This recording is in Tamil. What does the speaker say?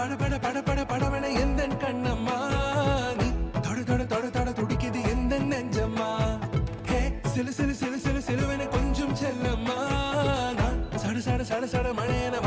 பட பட பட படவன எந்த கண்ணம்மா நீ தொட தொட தொட தொட துடிக்குது எந்த நெஞ்சம்மா ஹே சிலு சிலு சிலு சிலு சிலுவன கொஞ்சம் செல்லம்மா நான் சட சட சட சட மழையன